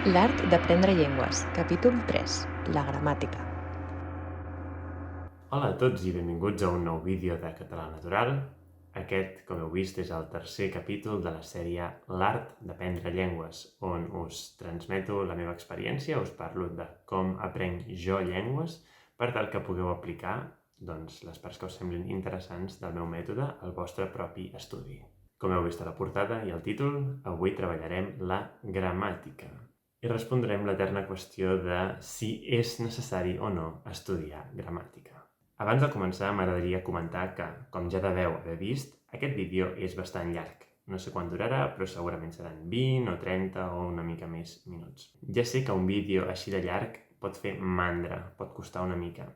L'art d'aprendre llengües, capítol 3, la gramàtica. Hola a tots i benvinguts a un nou vídeo de Català Natural. Aquest, com heu vist, és el tercer capítol de la sèrie L'art d'aprendre llengües, on us transmeto la meva experiència, us parlo de com aprenc jo llengües per tal que pugueu aplicar les parts que us semblin interessants del meu mètode al vostre propi estudi. Com heu vist a la portada i al títol, avui treballarem la gramàtica i respondrem l'eterna qüestió de si és necessari o no estudiar gramàtica. Abans de començar, m'agradaria comentar que, com ja deveu haver vist, aquest vídeo és bastant llarg. No sé quant durarà, però segurament seran 20 o 30 o una mica més minuts. Ja sé que un vídeo així de llarg pot fer mandra, pot costar una mica,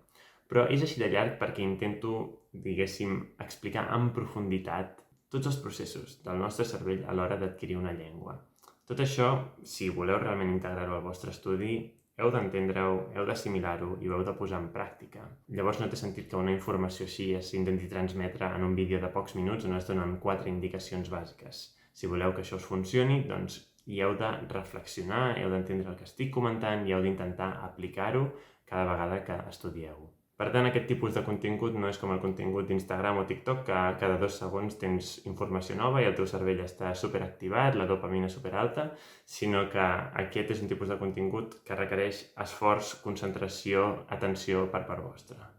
però és així de llarg perquè intento, diguéssim, explicar en profunditat tots els processos del nostre cervell a l'hora d'adquirir una llengua. Tot això, si voleu realment integrar-ho al vostre estudi, heu d'entendre-ho, heu d'assimilar-ho i ho heu de posar en pràctica. Llavors no té sentit que una informació així s'intenti transmetre en un vídeo de pocs minuts on es donen 4 indicacions bàsiques. Si voleu que això us funcioni, doncs hi heu de reflexionar, heu d'entendre el que estic comentant i heu d'intentar aplicar-ho cada vegada que estudieu. Per tant, aquest tipus de contingut no és com el contingut d'Instagram o TikTok, que cada 2 segons tens informació nova i el teu cervell està superactivat, la dopamina superalta, sinó que aquest és un tipus de contingut que requereix esforç, concentració, atenció per part vostra.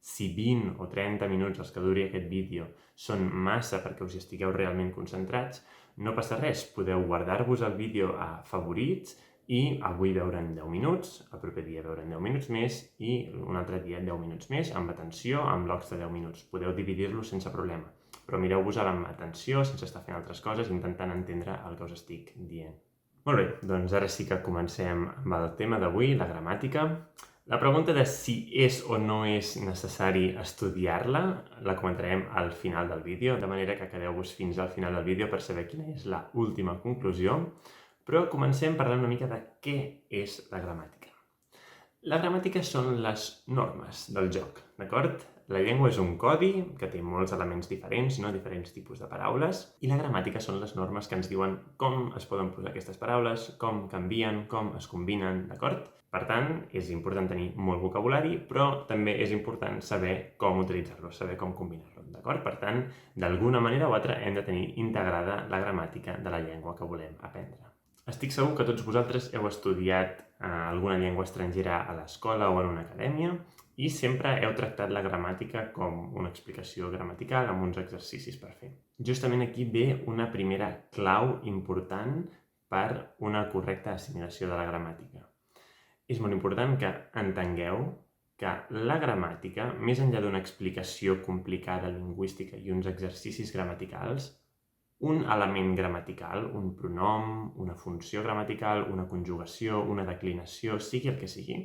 Si 20 o 30 minuts els que duri aquest vídeo són massa perquè us hi estigueu realment concentrats, no passa res, podeu guardar-vos el vídeo a favorits i avui veure'n 10 minuts, el proper dia veure'n 10 minuts més i un altre dia 10 minuts més, amb atenció, amb blocs de 10 minuts. Podeu dividir-lo sense problema, però mireu-vos-la amb atenció, sense estar fent altres coses, intentant entendre el que us estic dient. Molt bé, doncs ara sí que comencem amb el tema d'avui, la gramàtica. La pregunta de si és o no és necessari estudiar-la la comentarem al final del vídeo, de manera que quedeu-vos fins al final del vídeo per saber quina és la última conclusió. Però comencem parlant una mica de què és la gramàtica. La gramàtica són les normes del joc, d'acord? La llengua és un codi que té molts elements diferents, no? Diferents tipus de paraules, i la gramàtica són les normes que ens diuen com es poden posar aquestes paraules, com canvien, com es combinen, d'acord? Per tant, és important tenir molt vocabulari, però també és important saber com utilitzar-lo, saber com combinar-lo, d'acord? Per tant, d'alguna manera o altra hem de tenir integrada la gramàtica de la llengua que volem aprendre. Estic segur que tots vosaltres heu estudiat alguna llengua estrangera a l'escola o en una acadèmia i sempre heu tractat la gramàtica com una explicació gramatical amb uns exercicis per fer. Justament aquí ve una primera clau important per una correcta assimilació de la gramàtica. És molt important que entengueu que la gramàtica, més enllà d'una explicació complicada lingüística i uns exercicis gramaticals, un element gramatical, un pronom, una funció gramatical, una conjugació, una declinació, sigui el que sigui,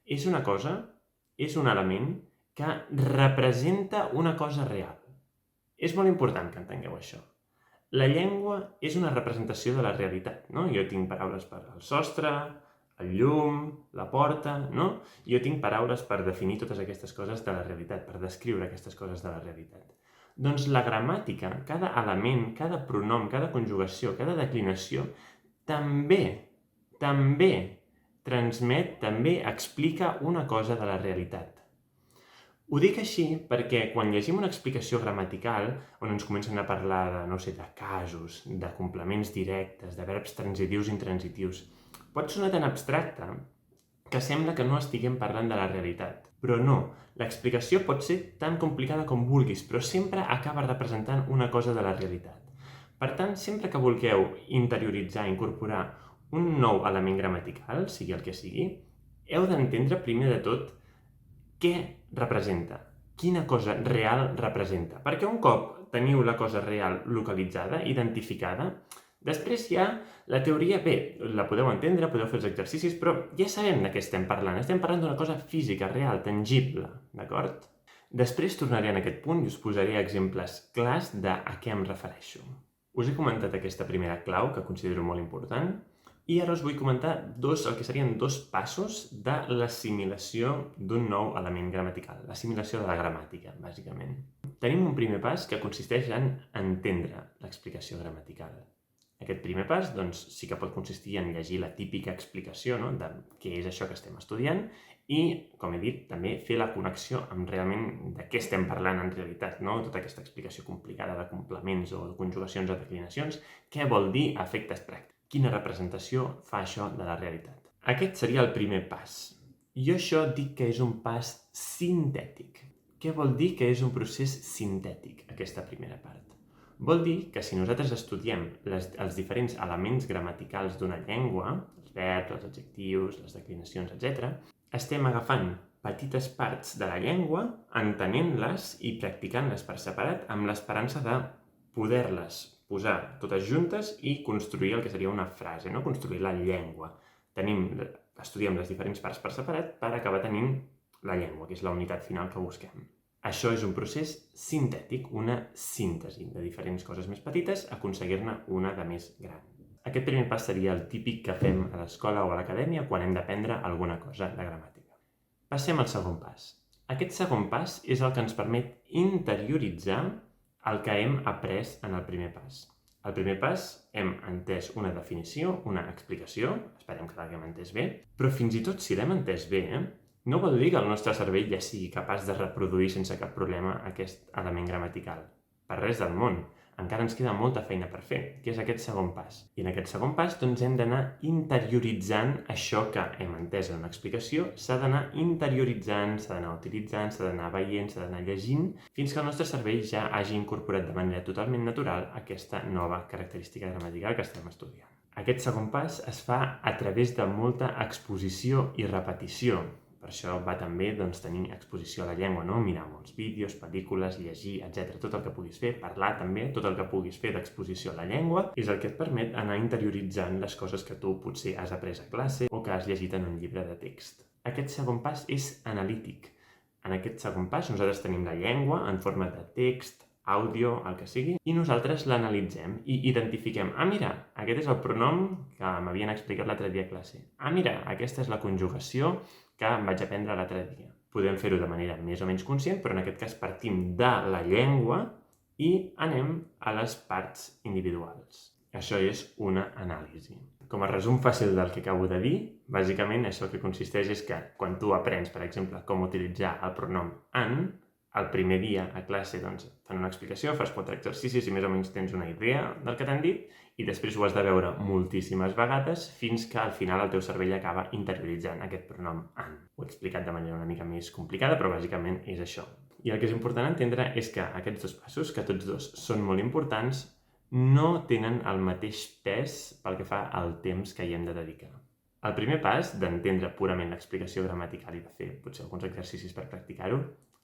és una cosa, és un element que representa una cosa real. És molt important que entengueu això. La llengua és una representació de la realitat, no? Jo tinc paraules per al sostre, el llum, la porta, no? Jo tinc paraules per definir totes aquestes coses de la realitat, per descriure aquestes coses de la realitat. Doncs la gramàtica, cada element, cada pronom, cada conjugació, cada declinació, també transmet, també explica una cosa de la realitat. Ho dic així perquè quan llegim una explicació gramatical, on ens comencen a parlar de, no sé, de casos, de complements directes, de verbs transitius i intransitius, pot sonar tan abstracte que sembla que no estiguem parlant de la realitat. Però no, l'explicació pot ser tan complicada com vulguis, però sempre acaba representant una cosa de la realitat. Per tant, sempre que vulgueu interioritzar, incorporar un nou element gramatical, sigui el que sigui, heu d'entendre primer de tot què representa, quina cosa real representa. Perquè un cop teniu la cosa real localitzada, identificada, després hi ha la teoria, bé, la podeu entendre, podeu fer els exercicis, però ja sabem de què estem parlant. Estem parlant d'una cosa física, real, tangible, d'acord? Després tornaré en aquest punt i us posaré exemples clars de a què em refereixo. Us he comentat aquesta primera clau, que considero molt important, i ara us vull comentar el que serien 2 passos de l'assimilació d'un nou element gramatical, l'assimilació de la gramàtica, bàsicament. Tenim un primer pas que consisteix en entendre l'explicació gramatical. Aquest primer pas doncs, sí que pot consistir en llegir la típica explicació, no?, de què és això que estem estudiant i, com he dit, també fer la connexió amb realment de què estem parlant en realitat, no? Tota aquesta explicació complicada de complements o de conjugacions o declinacions, què vol dir a efectes pràctics, quina representació fa això de la realitat. Aquest seria el primer pas. Jo això dic que és un pas sintètic. Què vol dir que és un procés sintètic, aquesta primera part? Vol dir que si nosaltres estudiem els diferents elements gramaticals d'una llengua, els verbs, els adjectius, les declinacions, etc., estem agafant petites parts de la llengua, entenent-les i practicant-les per separat amb l'esperança de poder-les posar totes juntes i construir el que seria una frase, no? Construir la llengua. Estudiem les diferents parts per separat per acabar tenint la llengua, que és la unitat final que busquem. Això és un procés sintètic, una síntesi de diferents coses més petites, aconseguir-ne una de més gran. Aquest primer pas seria el típic que fem a l'escola o a l'acadèmia quan hem d'aprendre alguna cosa de gramàtica. Passem al segon pas. Aquest segon pas és el que ens permet interioritzar el que hem après en el primer pas. Al primer pas hem entès una definició, una explicació, esperem que l'haguem entès bé, però fins i tot si l'hem entès bé, no vol dir que el nostre cervell ja sigui capaç de reproduir sense cap problema aquest element gramatical. Per res del món. Encara ens queda molta feina per fer, que és aquest segon pas. I en aquest segon pas doncs, hem d'anar interioritzant això que hem entès en una explicació, s'ha d'anar interioritzant, s'ha d'anar utilitzant, s'ha d'anar veient, s'ha d'anar llegint, fins que el nostre cervell ja hagi incorporat de manera totalment natural aquesta nova característica gramatical que estem estudiant. Aquest segon pas es fa a través de molta exposició i repetició. Per això va també tenir exposició a la llengua, no? Mirar molts vídeos, pel·lícules, llegir, etc. Tot el que puguis fer, parlar també, tot el que puguis fer d'exposició a la llengua és el que et permet anar interioritzant les coses que tu potser has après a classe o que has llegit en un llibre de text. Aquest segon pas és analític. En aquest segon pas nosaltres tenim la llengua en forma de text, àudio, el que sigui, i nosaltres l'analitzem i identifiquem. Mira, aquest és el pronom que m'havien explicat l'altre dia a classe. Mira, aquesta és la conjugació que em vaig aprendre l'altre dia. Podem fer-ho de manera més o menys conscient, però en aquest cas partim de la llengua i anem a les parts individuals. Això és una anàlisi. Com a resum fàcil del que acabo de dir, bàsicament això que consisteix és que quan tu aprens, per exemple, com utilitzar el pronom an, el primer dia a classe fan una explicació, fas 4 exercicis i més o menys tens una idea del que t'han dit i després ho has de veure moltíssimes vegades fins que al final el teu cervell acaba interioritzant aquest pronom an. Ho he explicat de manera una mica més complicada, però bàsicament és això. I el que és important entendre és que aquests dos passos, que tots dos són molt importants, no tenen el mateix pes pel que fa al temps que hi hem de dedicar. El primer pas, d'entendre purament l'explicació gramatical i de fer potser alguns exercicis per practicar-ho,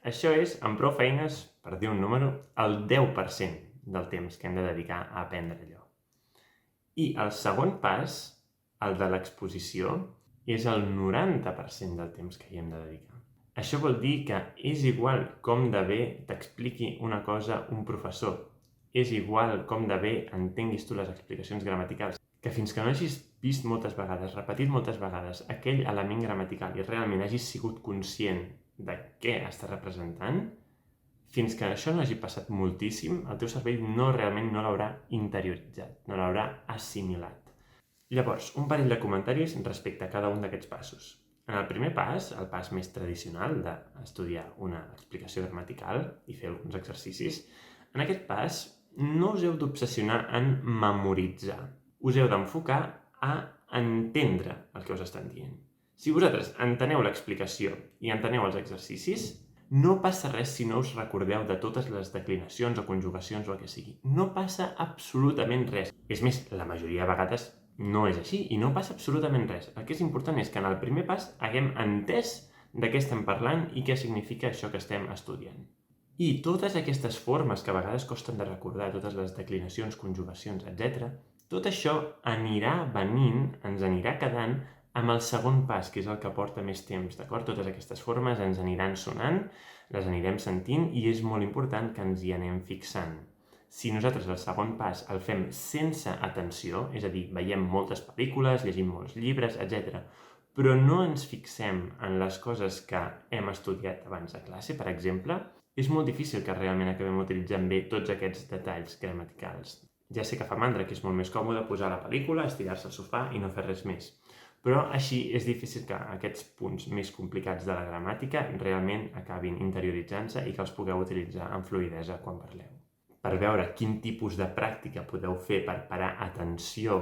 això és, amb prou feines, per dir un número, el 10% del temps que hem de dedicar a aprendre allò. I el segon pas, el de l'exposició, és el 90% del temps que hi hem de dedicar. Això vol dir que és igual com de bé t'expliqui una cosa un professor, és igual com de bé entenguis tu les explicacions gramaticals, que fins que no hagis vist moltes vegades, repetit moltes vegades aquell element gramatical i realment hagis sigut conscient de què està representant, fins que això no hagi passat moltíssim, el teu cervell realment no l'haurà interioritzat, no l'haurà assimilat. Llavors, un parell de comentaris respecte a cada un d'aquests passos. En el primer pas, el pas més tradicional d'estudiar una explicació gramatical i fer alguns exercicis, en aquest pas no us heu d'obsessionar en memoritzar. Us heu d'enfocar a entendre el que us estan dient. Si vosaltres enteneu l'explicació i enteneu els exercicis, no passa res si no us recordeu de totes les declinacions o conjugacions o el que sigui. No passa absolutament res. És més, la majoria de vegades no és així i no passa absolutament res. El que és important és que en el primer pas haguem entès de què estem parlant i què significa això que estem estudiant. I totes aquestes formes que a vegades costen de recordar, totes les declinacions, conjugacions, etc., tot això anirà venint, ens anirà quedant amb el segon pas, que és el que porta més temps, d'acord? Totes aquestes formes ens aniran sonant, les anirem sentint i és molt important que ens hi anem fixant. Si nosaltres el segon pas el fem sense atenció, és a dir, veiem moltes pel·lícules, llegim molts llibres, etc., però no ens fixem en les coses que hem estudiat abans a classe, per exemple, és molt difícil que realment acabem utilitzant bé tots aquests detalls gramaticals. Ja sé que fa mandra, que és molt més còmode posar la pel·lícula, estirar-se al sofà i no fer res més. Però així és difícil que aquests punts més complicats de la gramàtica realment acabin interioritzant-se i que els pugueu utilitzar amb fluïdesa quan parleu. Per veure quin tipus de pràctica podeu fer per parar atenció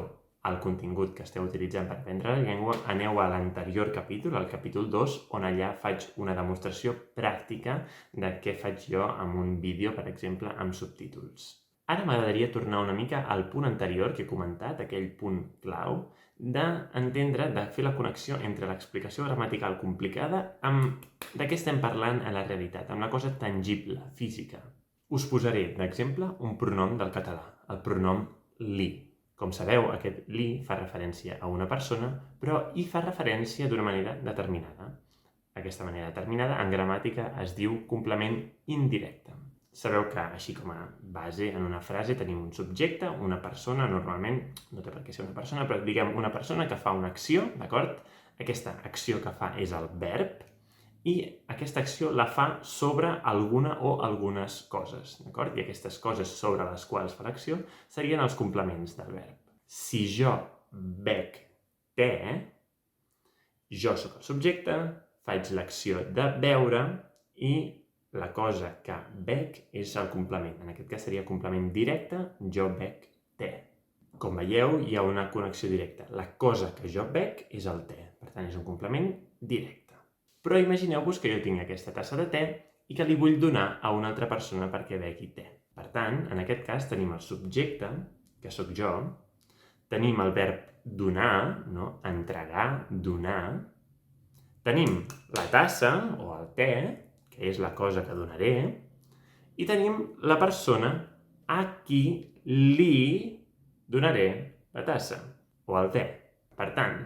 al contingut que esteu utilitzant per aprendre la llengua, aneu a l'anterior capítol, al capítol 2, on allà faig una demostració pràctica de què faig jo amb un vídeo, per exemple, amb subtítols. Ara m'agradaria tornar una mica al punt anterior que he comentat, aquell punt clau, d'entendre, de fer la connexió entre l'explicació gramatical complicada amb de què estem parlant a la realitat, amb la cosa tangible, física. Us posaré d'exemple un pronom del català, el pronom li. Com sabeu, aquest li fa referència a una persona, però hi fa referència d'una manera determinada. Aquesta manera determinada, en gramàtica, es diu complement indirecte. Sabeu que, així com a base en una frase, tenim un subjecte, una persona, normalment, no té per què ser una persona, però diguem una persona que fa una acció, d'acord? Aquesta acció que fa és el verb, i aquesta acció la fa sobre alguna o algunes coses, d'acord? I aquestes coses sobre les quals fa l'acció serien els complements del verb. Si jo bec te, jo sóc el subjecte, faig l'acció de beure i la cosa que bec és el complement. En aquest cas seria complement directe, jo bec te. Com veieu, hi ha una connexió directa. La cosa que jo bec és el te, per tant és un complement directe. Però imagineu-vos que jo tinc aquesta tassa de te i que li vull donar a una altra persona perquè begui te. Per tant, en aquest cas tenim el subjecte, que sóc jo, tenim el verb donar, no? Entregar, donar, tenim la tassa o el te, que és la cosa que donaré, i tenim la persona a qui li donaré la tassa o el te. Per tant,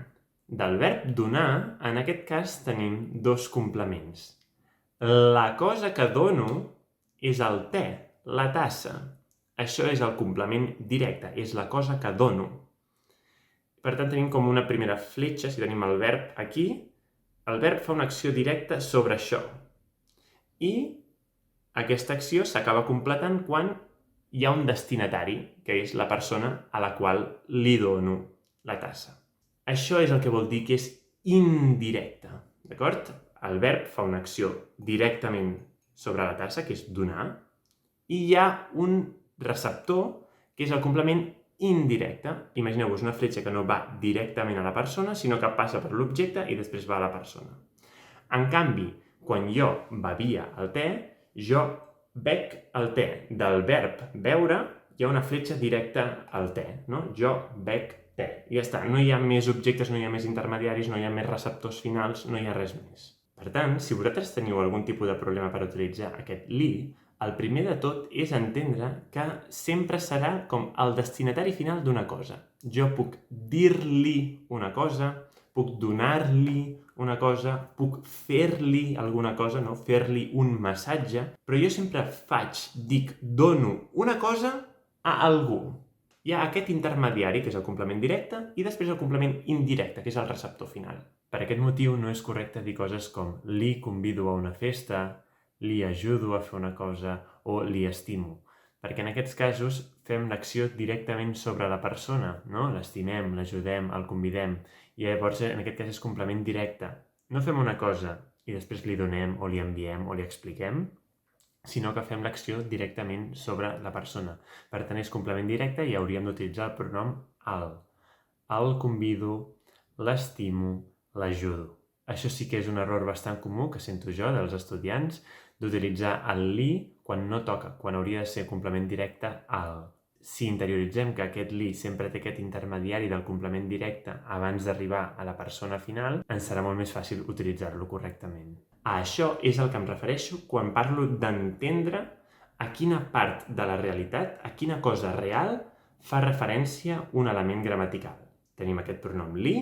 del verb donar, en aquest cas tenim dos complements. La cosa que dono és el te, la tassa. Això és el complement directe, és la cosa que dono. Per tant, tenim com una primera fletxa, si tenim el verb aquí, el verb fa una acció directa sobre això. I aquesta acció s'acaba completant quan hi ha un destinatari, que és la persona a la qual li dono la tassa. Això és el que vol dir que és indirecte, d'acord? El verb fa una acció directament sobre la tassa, que és donar, i hi ha un receptor, que és el complement indirecte. Imagineu-vos una fletxa que no va directament a la persona, sinó que passa per l'objecte i després va a la persona. En canvi, quan jo bevia el te, jo bec el te. Del verb beure hi ha una fletxa directa al te, no? Jo bec te. I ja està, no hi ha més objectes, no hi ha més intermediaris, no hi ha més receptors finals, no hi ha res més. Per tant, si vosaltres teniu algun tipus de problema per utilitzar aquest li, el primer de tot és entendre que sempre serà com el destinatari final d'una cosa. Jo puc dir-li una cosa, puc donar-li una cosa, puc fer-li alguna cosa, no? Fer-li un massatge, però jo sempre dic, dono una cosa a algú. Hi ha aquest intermediari, que és el complement directe, i després el complement indirecte, que és el receptor final. Per aquest motiu no és correcte dir coses com li convido a una festa, li ajudo a fer una cosa o li estimo, perquè en aquests casos fem l'acció directament sobre la persona, no? L'estimem, l'ajudem, el convidem, i llavors en aquest cas és complement directe. No fem una cosa i després li donem o li enviem o li expliquem, sinó que fem l'acció directament sobre la persona. Per tant, és complement directe i hauríem d'utilitzar el pronom el. El convido, l'estimo, l'ajudo. Això sí que és un error bastant comú que sento jo dels estudiants, d'utilitzar el li quan no toca, quan hauria de ser complement directe al. Si interioritzem que aquest li sempre té aquest intermediari del complement directe abans d'arribar a la persona final, ens serà molt més fàcil utilitzar-lo correctament. A això és el que em refereixo quan parlo d'entendre a quina part de la realitat, a quina cosa real fa referència un element gramatical. Tenim aquest pronom li,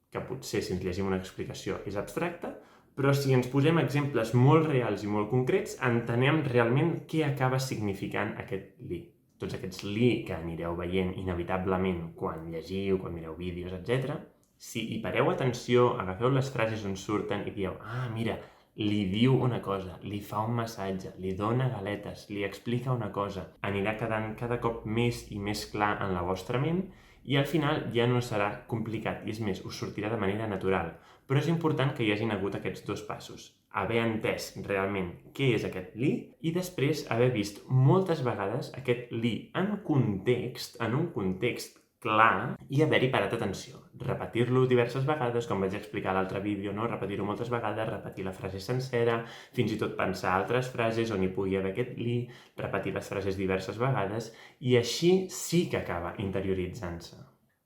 que potser si ens llegim una explicació és abstracte, però si ens posem exemples molt reals i molt concrets, entenem realment què acaba significant aquest li. Tots aquests li que anireu veient inevitablement quan llegiu, quan mireu vídeos, etc. Si hi pareu atenció, agafeu les frases on surten i dieu, mira, li diu una cosa, li fa un massatge, li dona galetes, li explica una cosa, anirà quedant cada cop més i més clar en la vostra ment i al final ja no serà complicat i és més, us sortirà de manera natural. Però és important que hi hagin hagut aquests dos passos. Haver entès realment què és aquest li i després haver vist moltes vegades aquest li en un context clar i haver-hi parat atenció. Repetir-lo diverses vegades, com vaig explicar a l'altre vídeo, no? Repetir-ho moltes vegades, repetir la frase sencera, fins i tot pensar altres frases on hi pugui haver aquest li, repetir les frases diverses vegades i així sí que acaba interioritzant-se.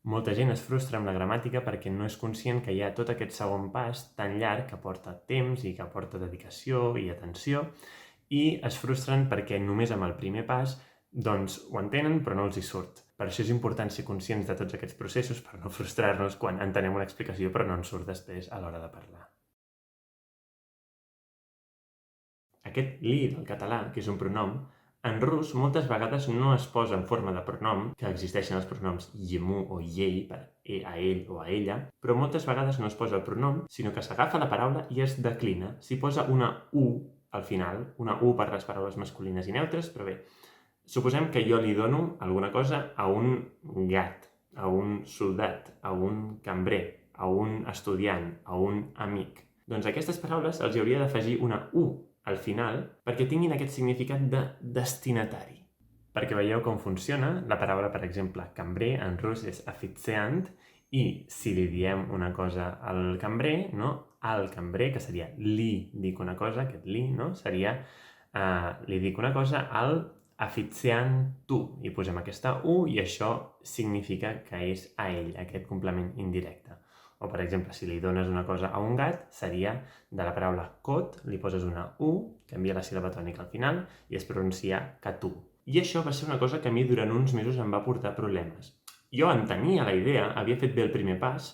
Molta gent es frustra amb la gramàtica perquè no és conscient que hi ha tot aquest segon pas tan llarg que porta temps i que porta dedicació i atenció i es frustren perquè només amb el primer pas doncs ho entenen però no els hi surt. Per això és important ser conscients de tots aquests processos per no frustrar-nos quan entenem una explicació però no ens surt després a l'hora de parlar. Aquest li del català, que és un pronom, en rus moltes vegades no es posa en forma de pronom, que existeixen els pronoms ему o ей per a ell o a ella, però moltes vegades no es posa el pronom, sinó que s'agafa la paraula i es declina. S'hi posa una U al final, una U per les paraules masculines i neutres, però bé, suposem que jo li dono alguna cosa a un gat, a un soldat, a un cambrer, a un estudiant, a un amic. Doncs a aquestes paraules els hi hauria d'afegir una U al final perquè tinguin aquest significat de destinatari. Perquè veieu com funciona, la paraula, per exemple, cambrer en rus és официант i si li diem una cosa al cambrer, no? Al cambrer, que seria li dic una cosa, aquest li, no? Seria li dic una cosa al официанту i posem aquesta U i això significa que és a ell, aquest complement indirecte. O, per exemple, si li dones una cosa a un gat, seria de la paraula cot, li poses una U, canvia la síl·laba tònica al final i es pronuncia catu. I això va ser una cosa que a mi durant uns mesos em va portar problemes. Jo entenia la idea, havia fet bé el primer pas,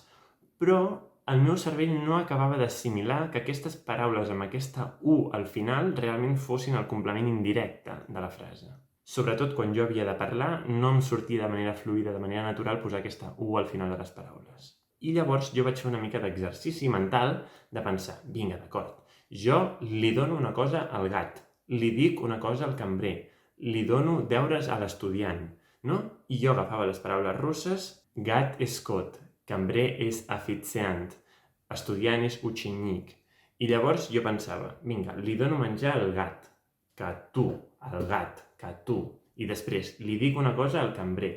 però el meu cervell no acabava d'assimilar que aquestes paraules amb aquesta U al final realment fossin el complement indirecte de la frase. Sobretot quan jo havia de parlar, no em sortia de manera fluida, de manera natural, posar aquesta U al final de les paraules. I llavors jo vaig fer una mica d'exercici mental de pensar, vinga, d'acord, jo li dono una cosa al gat, li dic una cosa al cambrer, li dono deures a l'estudiant, no? I jo agafava les paraules russes, gat és cot, cambrer és официант, estudiant és ученик. I llavors jo pensava, vinga, li dono menjar al gat, que tu, al gat, que tu. I després li dic una cosa al cambrer,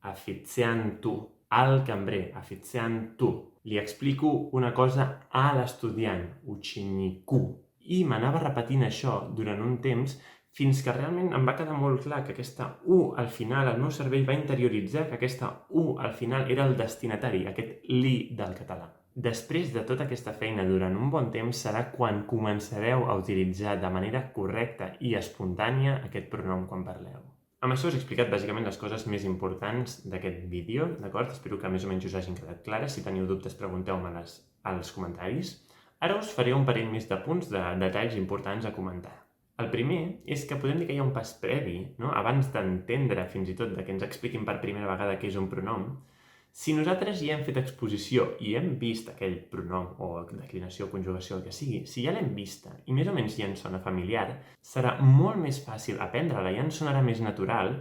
официанту. Al cambrer, официанту. Li explico una cosa a l'estudiant, ученику. I m'anava repetint això durant un temps fins que realment em va quedar molt clar que aquesta U al final, el meu cervell va interioritzar que aquesta U al final era el destinatari, aquest li del català. Després de tota aquesta feina durant un bon temps serà quan començareu a utilitzar de manera correcta i espontània aquest pronom quan parleu. Amb això us he explicat bàsicament les coses més importants d'aquest vídeo, d'acord? Espero que més o menys us hagin quedat clares. Si teniu dubtes, pregunteu-me-les als comentaris. Ara us faré un parell més de punts de detalls importants a comentar. El primer és que podem dir que hi ha un pas previ, no? Abans d'entendre fins i tot que ens expliquin per primera vegada què és un pronom. Si nosaltres ja hem fet exposició i hem vist aquell pronom o declinació, conjugació, el que sigui, si ja l'hem vista i més o menys ja ens sona familiar, serà molt més fàcil aprendre-la, ja ens sonarà més natural,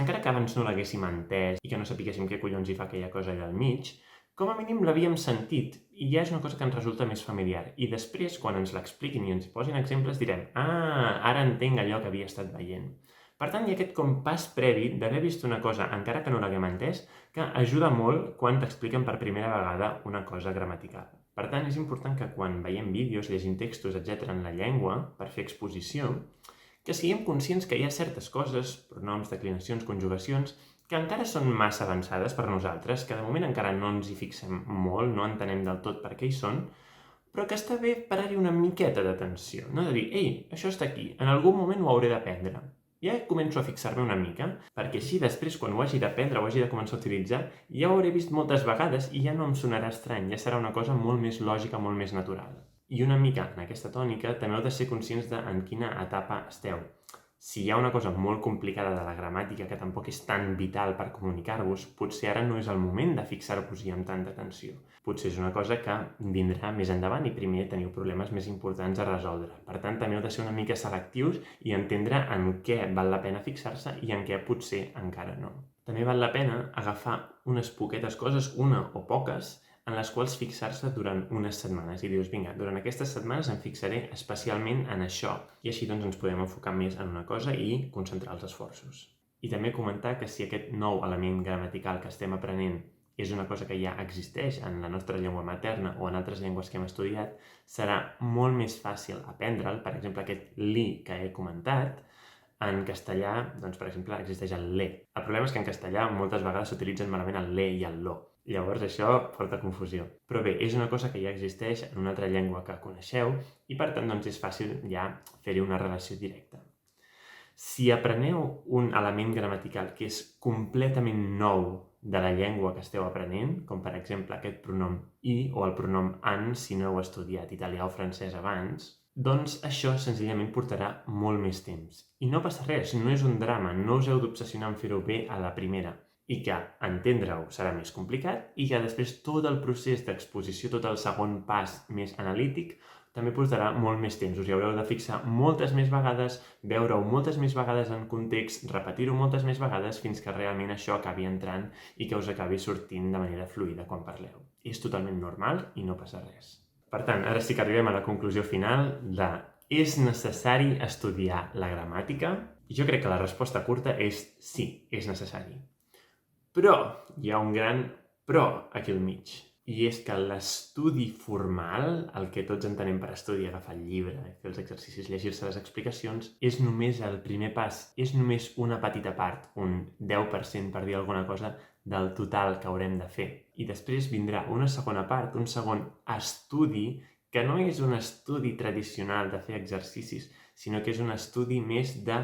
encara que abans no l'haguéssim entès i que no sapiguéssim què collons hi fa aquella cosa allà al mig, com a mínim l'havíem sentit i ja és una cosa que ens resulta més familiar. I després, quan ens l'expliquin i ens posin exemples, direm ara entenc allò que havia estat veient. Per tant, hi ha aquest com pas previ d'haver vist una cosa, encara que no l'haguem entès, que ajuda molt quan t'expliquen per primera vegada una cosa gramatical. Per tant, és important que quan veiem vídeos, llegim textos, etc. en la llengua, per fer exposició, que siguem conscients que hi ha certes coses, pronoms, declinacions, conjugacions, que encara són massa avançades per nosaltres, que de moment encara no ens hi fixem molt, no entenem del tot per què hi són, però que està bé parar-hi una miqueta d'atenció, no? De dir, ei, això està aquí, en algun moment ho hauré d'aprendre. Ja començo a fixar-me una mica, perquè així després, quan ho hagi d'aprendre, ho hagi de començar a utilitzar, ja ho hauré vist moltes vegades i ja no em sonarà estrany, ja serà una cosa molt més lògica, molt més natural. I una mica en aquesta tònica també heu de ser conscients de en quina etapa esteu. Si hi ha una cosa molt complicada de la gramàtica que tampoc és tan vital per comunicar-vos, potser ara no és el moment de fixar-vos-hi amb tanta atenció. Potser és una cosa que vindrà més endavant i primer teniu problemes més importants a resoldre. Per tant, també heu de ser una mica selectius i entendre en què val la pena fixar-se i en què potser encara no. També val la pena agafar unes poquetes coses, una o poques, en les quals fixar-se durant unes setmanes i dius, vinga, durant aquestes setmanes em fixaré especialment en això i així doncs ens podem enfocar més en una cosa i concentrar els esforços. I també comentar que si aquest nou element gramatical que estem aprenent és una cosa que ja existeix en la nostra llengua materna o en altres llengües que hem estudiat, serà molt més fàcil aprendre'l, per exemple, aquest li que he comentat. En castellà, doncs, per exemple, existeix el le. El problema és que en castellà moltes vegades s'utilitzen malament el le i el lo. Llavors això porta confusió. Però bé, és una cosa que ja existeix en una altra llengua que coneixeu i per tant doncs, és fàcil ja fer-hi una relació directa. Si apreneu un element gramatical que és completament nou de la llengua que esteu aprenent, com per exemple aquest pronom i o el pronom an si no heu estudiat italià o francès abans, doncs això senzillament portarà molt més temps. I no passa res, no és un drama, no us heu d'obsessionar en fer-ho bé a la primera. I que entendre-ho serà més complicat i que després tot el procés d'exposició, tot el segon pas més analític, també portarà molt més temps. Us hi haureu de fixar moltes més vegades, veure-ho moltes més vegades en context, repetir-ho moltes més vegades fins que realment això acabi entrant i que us acabi sortint de manera fluida quan parleu. És totalment normal i no passa res. Per tant, ara sí que arribem a la conclusió final de és necessari estudiar la gramàtica? Jo crec que la resposta curta és sí, és necessari. Però hi ha un gran però aquí al mig. I és que l'estudi formal, el que tots entenem per estudi, agafar el llibre, fer els exercicis, llegir-se les explicacions, és només el primer pas, és només una petita part, un 10% per dir alguna cosa, del total que haurem de fer. I després vindrà una segona part, un segon estudi, que no és un estudi tradicional de fer exercicis, sinó que és un estudi més de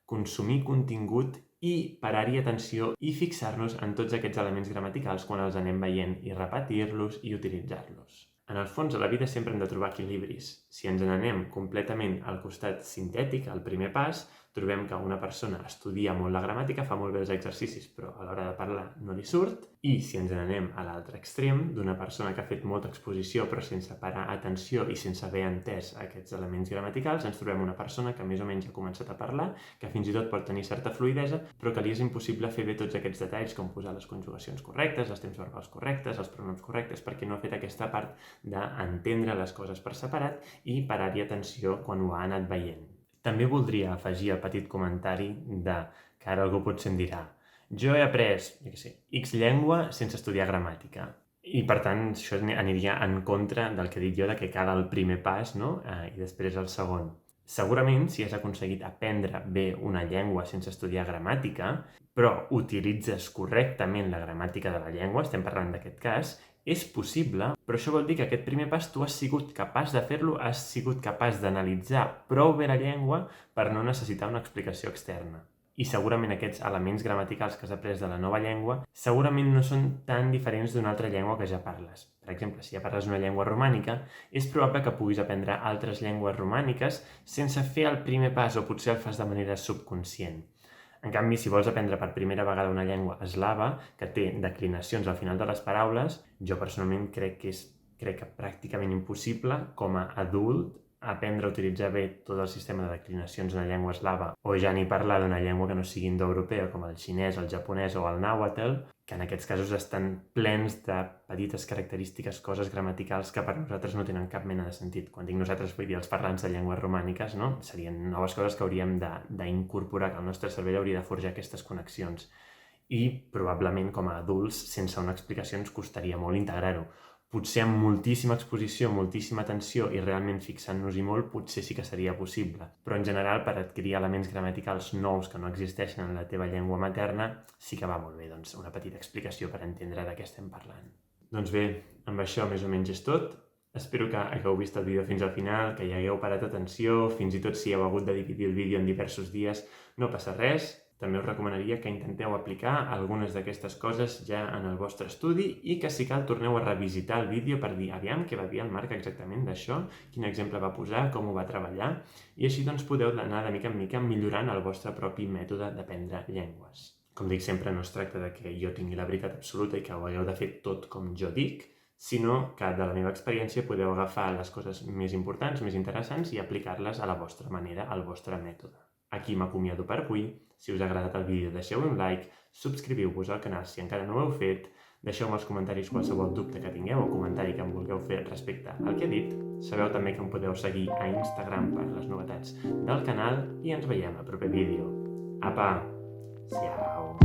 consumir contingut i parar-hi atenció i fixar-nos en tots aquests elements gramaticals quan els anem veient i repetir-los i utilitzar-los. En el fons, a la vida sempre hem de trobar equilibris. Si ens n'anem completament al costat sintètic, al primer pas, trobem que una persona estudia molt la gramàtica, fa molt bé els exercicis, però a l'hora de parlar no li surt. I si ens n'anem a l'altre extrem, d'una persona que ha fet molta exposició però sense parar atenció i sense haver entès aquests elements gramaticals, ens trobem una persona que més o menys ha començat a parlar, que fins i tot pot tenir certa fluïdesa, però que li és impossible fer bé tots aquests detalls, com posar les conjugacions correctes, els temps verbals correctes, els pronoms correctes, perquè no ha fet aquesta part d'entendre les coses per separat i parar-hi atenció quan ho ha anat veient. També voldria afegir el petit comentari de que ara algú potser em dirà jo he après, X llengua sense estudiar gramàtica. I per tant això aniria en contra del que dic jo de que cal el primer pas, no? I després el segon. Segurament si has aconseguit aprendre bé una llengua sense estudiar gramàtica, però utilitzes correctament la gramàtica de la llengua, estem parlant d'aquest cas, és possible, però això vol dir que aquest primer pas tu has sigut capaç de fer-lo, has sigut capaç d'analitzar prou bé la llengua per no necessitar una explicació externa. I segurament aquests elements gramaticals que has après de la nova llengua segurament no són tan diferents d'una altra llengua que ja parles. Per exemple, si ja parles una llengua romànica, és probable que puguis aprendre altres llengües romàniques sense fer el primer pas o potser el fas de manera subconscient. En canvi, si vols aprendre per primera vegada una llengua eslava que té declinacions al final de les paraules, jo personalment crec que pràcticament impossible com a adult aprendre a utilitzar bé tot el sistema de declinacions en la llengua eslava o ja ni parlar d'una llengua que no sigui indoeuropea com el xinès, el japonès o el nàhuatl, que en aquests casos estan plens de petites característiques, coses gramaticals que per nosaltres no tenen cap mena de sentit. Quan dic nosaltres vull dir els parlants de llengües romàniques, no? Serien noves coses que hauríem d'incorporar, que el nostre cervell hauria de forjar aquestes connexions. I probablement com a adults, sense una explicació ens costaria molt integrar-ho. Potser amb moltíssima exposició, moltíssima atenció i realment fixant-nos-hi molt, potser sí que seria possible. Però en general, per adquirir elements gramaticals nous que no existeixen en la teva llengua materna, sí que va molt bé, doncs, una petita explicació per entendre de què estem parlant. Doncs bé, amb això més o menys és tot. Espero que hagueu vist el vídeo fins al final, que hi hagueu parat atenció, fins i tot si heu hagut de dividir el vídeo en diversos dies, no passa res. També us recomanaria que intenteu aplicar algunes d'aquestes coses ja en el vostre estudi i que si cal torneu a revisitar el vídeo per dir aviam què va dir el Marc exactament d'això, quin exemple va posar, com ho va treballar, i així doncs podeu anar de mica en mica millorant el vostre propi mètode d'aprendre llengües. Com dic sempre, no es tracta de que jo tingui la veritat absoluta i que ho hagueu de fer tot com jo dic, sinó que de la meva experiència podeu agafar les coses més importants, més interessants i aplicar-les a la vostra manera, al vostre mètode. Aquí m'acomiado per avui. Si us ha agradat el vídeo deixeu un like, subscriviu-vos al canal si encara no ho heu fet, deixeu-me als comentaris qualsevol dubte que tingueu o comentari que em vulgueu fer respecte al que he dit. Sabeu també que em podeu seguir a Instagram per les novetats del canal i ens veiem al proper vídeo. Apa! Ciao!